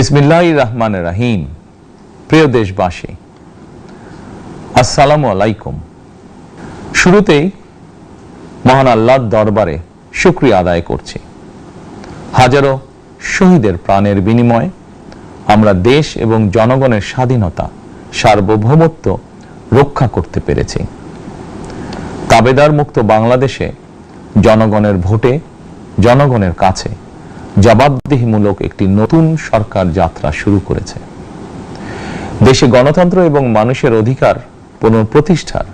বিসমিল্লাহির রহমানির রহিম। প্রিয় দেশবাসী, আসসালামু আলাইকুম। শুরুতেই মহান আল্লাহর দরবারে শুকরিয়া আদায় করছি। হাজারো শহীদের প্রাণের বিনিময়ে আমরা দেশ এবং জনগণের স্বাধীনতা, সার্বভৌমত্ব রক্ষা করতে পেরেছি। তাবেদার মুক্ত বাংলাদেশে জনগণের ভোটে জনগণের কাছে জবাবদিহিমূলক একটি নতুন সরকার যাত্রা শুরু করেছে। দেশে গণতন্ত্র এবং মানুষের অধিকার পুনঃপ্রতিষ্ঠার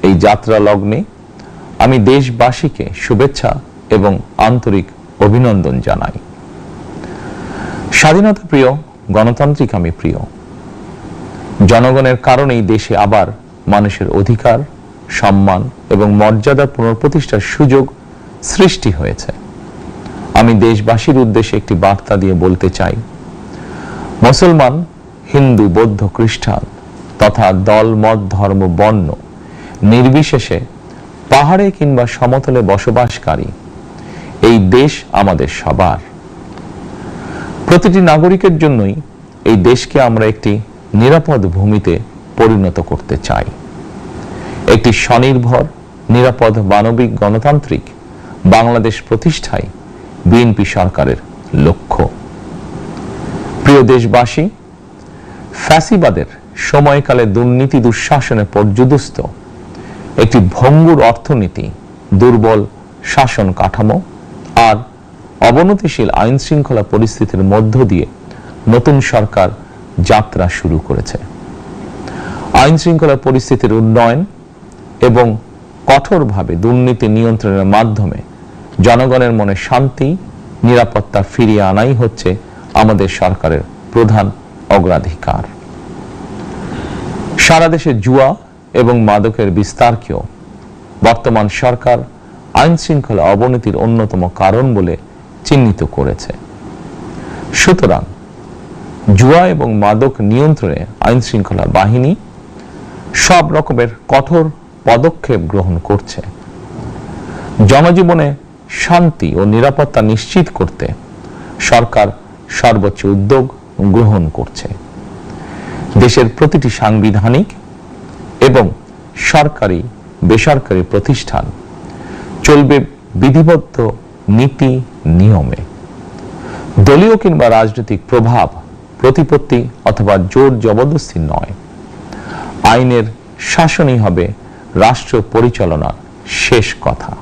এই যাত্রা লগ্নে আমি দেশবাসীকে শুভেচ্ছা এবং আন্তরিক অভিনন্দন জানাই। স্বাধীনতা প্রিয়, গণতান্ত্রিক আমি প্রিয়। জনগণের কারণেই দেশে আবার মানুষের অধিকার, সম্মান এবং মর্যাদা পুনঃপ্রতিষ্ঠার সুযোগ সৃষ্টি হয়েছে। আমি দেশবাসীর উদ্দেশ্যে একটি বার্তা দিয়ে বলতে চাই, মুসলমান, হিন্দু, বৌদ্ধ, খ্রিস্টান তথা দল, মত, ধর্ম, বর্ণ নির্বিশেষে পাহাড়ে কিংবা সমতলে বসবাসকারী এই দেশ আমাদের সবার। প্রতিটি নাগরিকের জন্যই এই দেশকে আমরা একটি নিরাপদ ভূমিতে পরিণত করতে চাই। একটি স্বনির্ভর, নিরাপদ, মানবিক, গণতান্ত্রিক বাংলাদেশ প্রতিষ্ঠায় বিএনপি সরকারের লক্ষ্য। প্রিয় দেশবাসী, ফ্যাসিবাদের সময়কালে দুর্নীতি, দুঃশাসনে পর্যুদস্ত একটি ভঙ্গুর অর্থনীতি, দুর্বল শাসন কাঠামো আর অবনতিশীল আইন শৃঙ্খলা পরিস্থিতির মধ্য দিয়ে নতুন সরকার যাত্রা শুরু করেছে। আইন শৃঙ্খলা পরিস্থিতির উন্নয়ন এবং কঠোরভাবে দুর্নীতি নিয়ন্ত্রণের মাধ্যমে জনগণের মনে শান্তি, নিরাপত্তা ফিরিয়ে আনাই হচ্ছে আমাদের সরকারের প্রধান অগ্রাধিকার। সারা দেশে জুয়া এবং মাদকের বিস্তারকেও বর্তমান সরকার আইন শৃঙ্খলা অবনতির অন্যতম কারণ বলে চিহ্নিত করেছে। সুতরাং জুয়া এবং মাদক নিয়ন্ত্রণে আইন শৃঙ্খলা বাহিনী সব রকমের কঠোর পদক্ষেপ গ্রহণ করছে। জনজীবনে শান্তি ও নিরাপত্তা নিশ্চিত করতে সরকার সর্বোচ্চ উদ্যোগ গ্রহণ করছে। দেশের প্রতিটি সাংবিধানিক এবং সরকারি, বেসরকারি প্রতিষ্ঠান চলবে বিধিবদ্ধ নীতি নিয়মে। দলীয় কিংবা রাজনৈতিক প্রভাব, প্রতিপত্তি অথবা জোর জবরদস্তি নয়। আইনের শাসনই হবে রাষ্ট্র পরিচালনার শেষ কথা।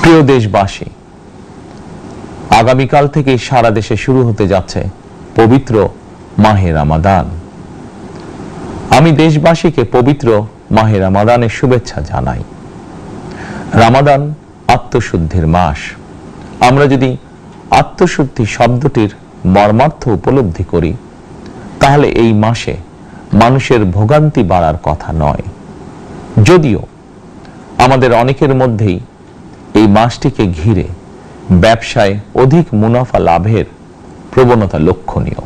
প্রিয় দেশবাসী, আগামীকাল থেকে সারা দেশে শুরু হতে যাচ্ছে পবিত্র মাহে রমাদান। আমি দেশবাসীকে পবিত্র মাহে রমাদানের শুভেচ্ছা জানাই। রমাদান আত্মশুদ্ধির মাস। আমরা যদি আত্মশুদ্ধি শব্দটির মর্মার্থ উপলব্ধি করি, তাহলে এই মাসে মানুষের ভোগান্তি বাড়ার কথা নয়। যদিও আমাদের অনেকের মধ্যেই এই মাসটিকে ঘিরে ব্যবসায় অধিক মুনাফা লাভের প্রবণতা লক্ষণীয়।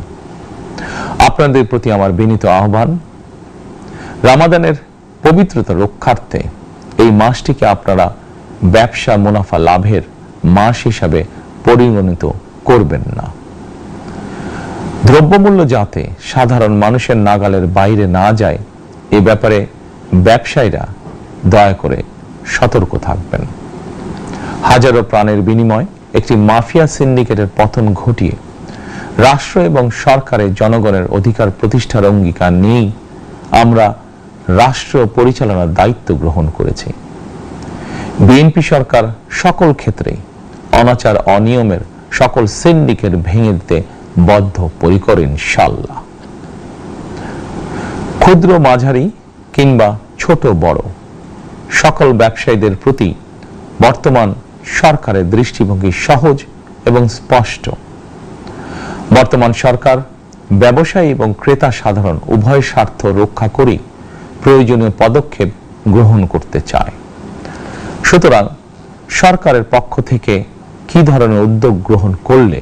আপনাদের প্রতি আমার বিনীত আহ্বান, রমাদানের পবিত্রতা রক্ষার্থে এই মাসটিকে আপনারা ব্যবসা মুনাফা লাভের মাস হিসাবে পরিগণিত করবেন না। দ্রব্যমূল্য যাতে সাধারণ মানুষের নাগালের বাইরে না যায়, এ ব্যাপারে ব্যবসায়ীরা দয়া করে সতর্ক থাকবেন। হাজারো প্রাণের বিনিময়ে একটি মাফিয়া সিন্ডিকেটের পতন ঘটিয়ে রাষ্ট্র এবং সরকারের জনগণের অধিকার প্রতিষ্ঠার অঙ্গীকার নিয়েই আমরা রাষ্ট্র পরিচালনার দায়িত্ব গ্রহণ করেছি। বিএনপি সরকার সকল ক্ষেত্রে অনাচার, অনিয়মের সকল সিন্ডিকেট ভেঙে দিতে বদ্ধপরিকর ইনশাআল্লাহ। ক্ষুদ্র, মাঝারি কিংবা ছোট বড় সকল ব্যবসায়ীদের প্রতি বর্তমান সরকারের দৃষ্টিভঙ্গি সহজ এবং স্পষ্ট। বর্তমান সরকার ব্যবসায়ী এবং ক্রেতা সাধারণ উভয় স্বার্থ রক্ষা করে প্রয়োজনীয় পদক্ষেপ গ্রহণ করতে চায়। সুতরাং সরকারের পক্ষ থেকে কি ধরনের উদ্যোগ গ্রহণ করলে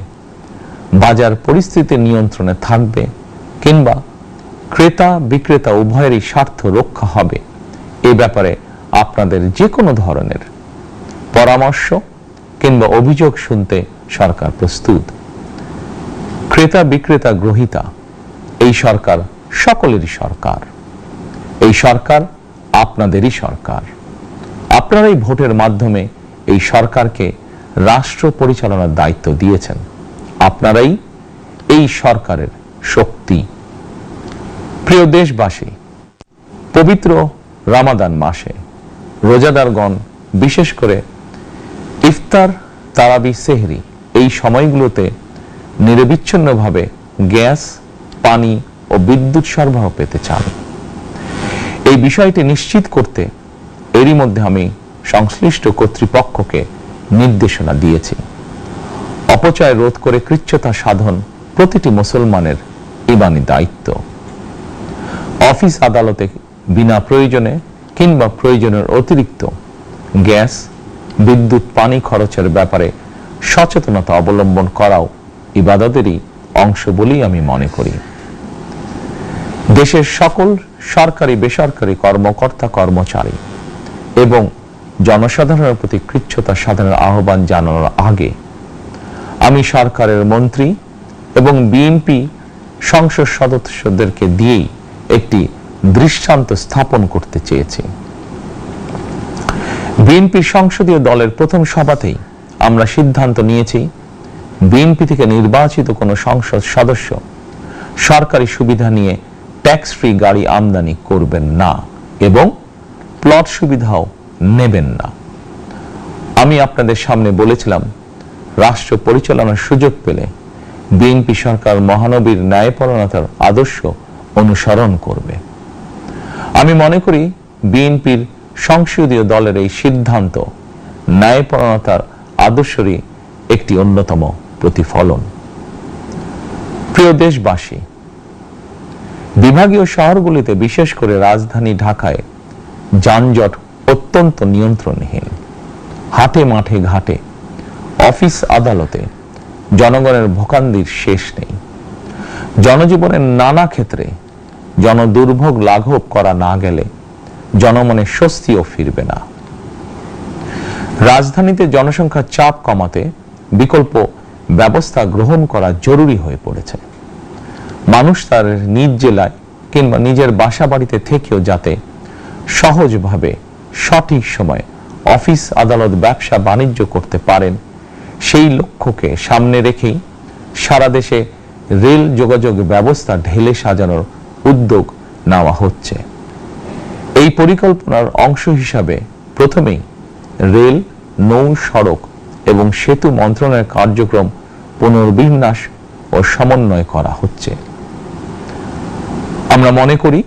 বাজার পরিস্থিতি নিয়ন্ত্রণে থাকবে কিংবা ক্রেতা বিক্রেতা উভয়েরই স্বার্থ রক্ষা হবে, এ ব্যাপারে আপনাদের যে কোনো ধরনের পরামর্শ কিংবা অভিযোগ শুনতে সরকার প্রস্তুত। ক্রেতা বিক্রেতা গ্রহীতা এই সরকার সকলেরই সরকার। এই সরকার আপনাদেরই সরকার। আপনারাই ভোটের মাধ্যমে এই সরকারকে রাষ্ট্র পরিচালনার দায়িত্ব দিয়েছেন। আপনারাই এই সরকারের শক্তি। প্রিয় দেশবাসী, পবিত্র রমাদান মাসে রোজাদারগণ বিশেষ করে ইফতার, তারাবি, সেহরি এই সময়গুলোতে নিরবিচ্ছিন্নভাবে গ্যাস, পানি ও বিদ্যুৎ সরবরাহ পেতে চান। এই বিষয়টি নিশ্চিত করতে এরই মধ্যে আমি সংশ্লিষ্ট কর্তৃপক্ষকে নির্দেশনা দিয়েছি। অপচয় রোধ করে কৃচ্ছতা সাধন প্রতিটি মুসলমানের ঈমানি দায়িত্ব। অফিস আদালতে বিনা প্রয়োজনে কিংবা প্রয়োজনের অতিরিক্ত গ্যাস, বিদ্যুৎ, পানি খরচের ব্যাপারে সচেতনতা অবলম্বন করাও ইবাদতেরই অংশ বলেই আমি মনে করি। দেশের সকল সরকারি বেসরকারি কর্মকর্তা কর্মচারী এবং জনসাধারণের প্রতি কৃচ্ছতা সাধনের আহ্বান জানানোর আগে আমি সরকারের মন্ত্রী এবং বিএনপি সংসদ সদস্যদেরকে দিয়েই একটি দৃষ্টান্ত স্থাপন করতে চেয়েছি। বিএনপি সংসদীয় দলের প্রথম সভাতেই আমরা সিদ্ধান্ত নিয়েছি, বিএনপি থেকে নির্বাচিত কোনো সংসদ সদস্য সরকারি সুবিধা নিয়ে ট্যাক্স ফ্রি গাড়ি আমদানি করবেন না এবং প্লট সুবিধাও নেবেন না। আমি আপনাদের সামনে বলেছিলাম, রাষ্ট্র পরিচালনার সুযোগ পেলে বিএনপি সরকার মহানবীর ন্যায়পরায়ণতার আদর্শ অনুসরণ করবে। আমি মনে করি বিএনপির সংসদীয় দলের এই সিদ্ধান্ত ন্যায়পরায়ণতার আদর্শেরই একটি অন্যতম প্রতিফলন। প্রিয় দেশবাসী, বিভাগীয় শহরগুলিতে বিশেষ করে রাজধানী ঢাকায় যানজট অত্যন্ত নিয়ন্ত্রণহীন। হাটে মাঠে ঘাটে, অফিস আদালতে জনগণের ভোগান্তির শেষ নেই। জনজীবনের নানা ক্ষেত্রে জনদুর্ভোগ লাঘব করা না গেলে জনমনে স্বস্তিও ফিরবে না। রাজধানীতে জনসংখ্যার চাপ কমাতে বিকল্প ব্যবস্থা গ্রহণ করা জরুরি হয়ে পড়েছে। মানুষ তার নিজ জেলায় কিংবা নিজের বাসা বাড়িতে থেকেও যাতে সহজভাবে সঠিক সময়ে অফিস, আদালত, ব্যবসা বাণিজ্য করতে পারেন, সেই লক্ষ্যকে সামনে রেখেই সারা দেশে রেল যোগাযোগ ব্যবস্থা ঢেলে সাজানোর উদ্যোগ নেওয়া হচ্ছে। এই পরিকল্পনার অংশ হিসাবে প্রথমেই রেল, নৌ, সড়ক এবং সেতু মন্ত্রণালয়ের কার্যক্রম পুনর্বিন্যাস ও সমন্বয় করা হচ্ছে। আমরা মনে করি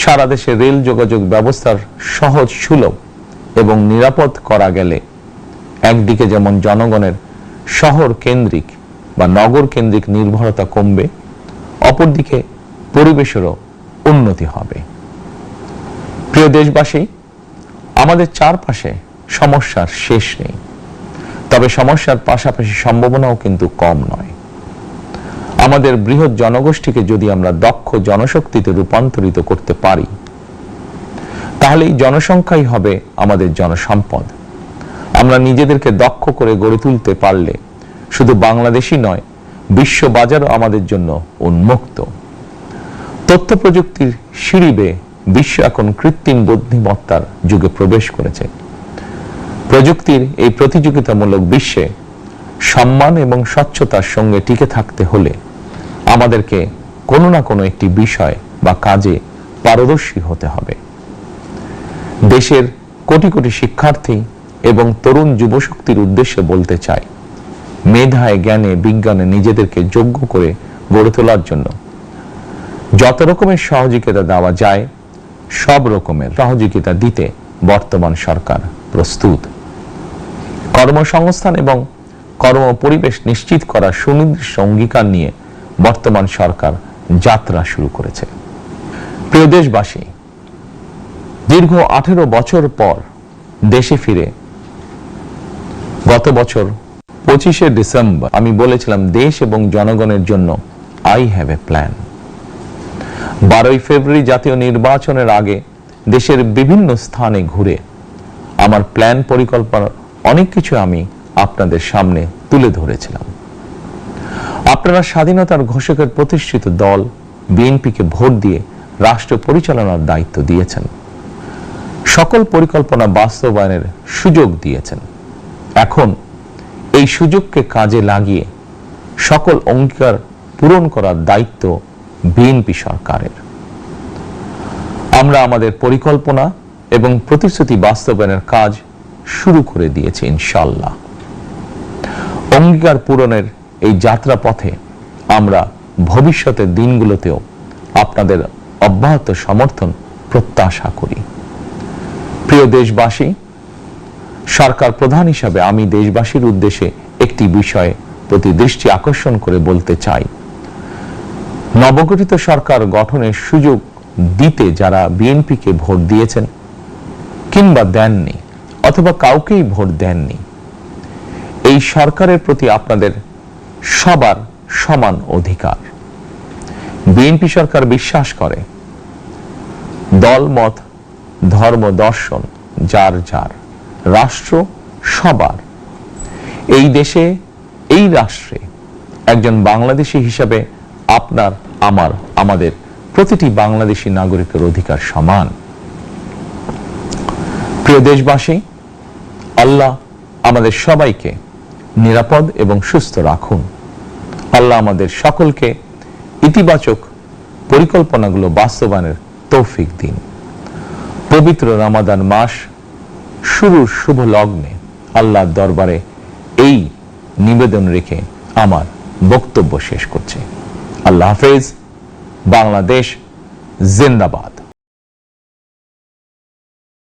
সারা দেশে রেল যোগাযোগ ব্যবস্থার সহজ, সুলভ এবং নিরাপদ করা গেলে একদিকে যেমন জনগণের শহর কেন্দ্রিক বা নগর কেন্দ্রিক নির্ভরতা কমবে, অপরদিকে পরিবেশেরও উন্নতি হবে। প্রিয় দেশবাসী, আমাদের চারপাশে সমস্যার শেষ নেই, তবে সমস্যার পাশাপাশি সম্ভাবনাও কিন্তু কম নয়। আমাদের বৃহৎ জনগোষ্ঠীকে যদি আমরা দক্ষ জনশক্তিতে রূপান্তরিত করতে পারি, তাহলে এই জনসংখ্যাই হবে আমাদের জনসম্পদ। আমরা নিজেদেরকে দক্ষ করে গড়ে তুলতে পারলে শুধু বাংলাদেশই নয়, বিশ্ব বাজারও আমাদের জন্য উন্মুক্ত। তথ্য প্রযুক্তির সিঁড়ি বেয়ে বিশ্ব এখন কৃত্রিম বুদ্ধিমত্তার যুগে প্রবেশ করেছে। প্রযুক্তির এই প্রতিযোগিতামূলক বিশ্বে সম্মান এবং স্বচ্ছতার সঙ্গে টিকে থাকতে হলে আমাদেরকে কোনো না কোনো একটি বিষয় বা কাজে পারদর্শী হতে হবে। দেশের কোটি কোটি শিক্ষার্থী এবং তরুণ যুবশক্তির উদ্দেশ্যে বলতে চাই, মেধায়, জ্ঞানে, বিজ্ঞানে নিজেদেরকে যোগ্য করে গড়ে তোলার জন্য যত রকমের সহযোগিতা দেওয়া যায়, সব রকমের সহযোগিতা দিতে বর্তমান সরকার প্রস্তুত। কর্মসংস্থান এবং কর্ম পরিবেশ নিশ্চিত করার সুনির্দিষ্ট অঙ্গীকার নিয়ে বর্তমান সরকার যাত্রা শুরু করেছে। প্রিয় দেশবাসী, দীর্ঘ 18 বছর পর দেশে ফিরে গত বছর 25শে ডিসেম্বর আমি বলেছিলাম, দেশ এবং জনগণের জন্য আই হ্যাভ এ প্ল্যান। 12ই ফেব্রুয়ারি জাতীয় নির্বাচনের আগে দেশের বিভিন্ন স্থানে ঘুরে আমার প্ল্যান, পরিকল্পনার অনেক কিছু আমি আপনাদের সামনে তুলে ধরেছিলাম। আপনারা স্বাধীনতার ঘোষকের প্রতিষ্ঠিত দল বিএনপিকে ভোট দিয়ে রাষ্ট্র পরিচালনার দায়িত্ব দিয়েছেন, সকল পরিকল্পনা বাস্তবায়নের সুযোগ দিয়েছেন। এখন এই সুযোগকে কাজে লাগিয়ে সকল অঙ্গীকার পূরণ করার দায়িত্ব বিএনপি সরকারের। আমরা আমাদের পরিকল্পনা এবং প্রতিশ্রুতি বাস্তবায়নের কাজ শুরু করে দিয়েছি ইনশাআল্লাহ। অঙ্গীকার পূরণের এই যাত্রা পথে আমরা ভবিষ্যতের দিনগুলোতেও আপনাদের অব্যাহত সমর্থন প্রত্যাশা করি। প্রিয় দেশবাসী, সরকার প্রধান হিসাবে আমি দেশবাসীর উদ্দেশ্যে একটি বিষয়ে প্রতি দৃষ্টি আকর্ষণ করে বলতে চাই। নবগঠিত সরকার গঠনের সুযোগ দিতে যারা বিএনপিকে ভোট দিয়েছেন কিংবা দেননি অথবা কাউকেই ভোট দেননি, এই সরকারের প্রতি আপনাদের সবার সমান অধিকার। বিএনপি সরকার বিশ্বাস করে দল মত ধর্ম দর্শন যার যার, রাষ্ট্র সবার। এই দেশে এই রাষ্ট্রে একজন বাংলাদেশী হিসাবে আপনার আমার আমাদের প্রতিটি বাংলাদেশী নাগরিকের অধিকার সমান। প্রিয় দেশবাসী, আল্লাহ আমাদের সবাইকে নিরাপদ এবং সুস্থ রাখুন। আল্লাহ আমাদের সকলকে ইতিবাচক পরিকল্পনাগুলো বাস্তবায়নের তৌফিক দিন। পবিত্র রমাদান মাস শুরুর শুভ লগ্নে আল্লাহর দরবারে এই নিবেদন রেখে আমার বক্তব্য শেষ করছি। আল্লাহ হাফেজ। বাংলাদেশ জিন্দাবাদ।